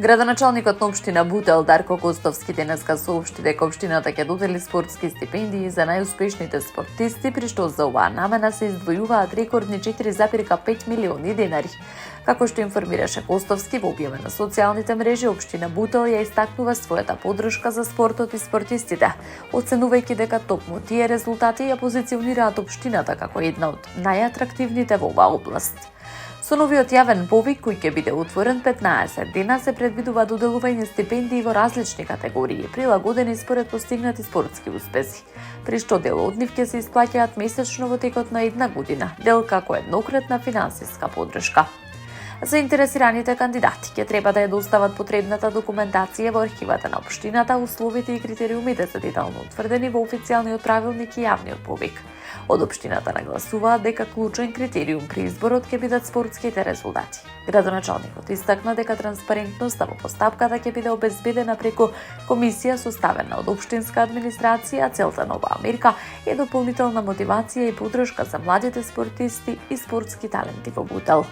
Градоначалникот на општина Бутел Дарко Костовски денеска соопшти дека општината ќе додели спортски стипендии за најуспешните спортисти, при што за оваа намена се издвојуваат рекордни 4,5 милиони денари. Како што информираше Костовски во објава на социјалните мрежи, општина Бутел ја истакнува својата поддршка за спортот и спортистите, оценувајќи дека токму тие резултати ја позиционираат општината како една од најатрактивните во оваа област. Со новиот јавен повик, кој ќе биде отворен 15 дена, се предвидува доделување стипендии во различни категории, прилагодени според постигнати спортски успеси, при што дел од нив ќе се исплаќаат месечно во текот на една година, дел како еднократна финансиска поддршка. Заинтересираните кандидати ќе треба да ја достават потребната документација во архивата на општината, условите и критериумите се детално утврдени во официјалниот правилник и јавниот повик. Од општината нагласуваат дека клучен критериум при изборот ќе бидат спортските резултати. Градоначалникот истакна дека транспарентноста во постапката ќе биде обезбедена преку комисија составена од општинска администрација, целта на оваа мерка е дополнителна мотивација и поддршка за младите спортисти и спортски таленти во Бутел.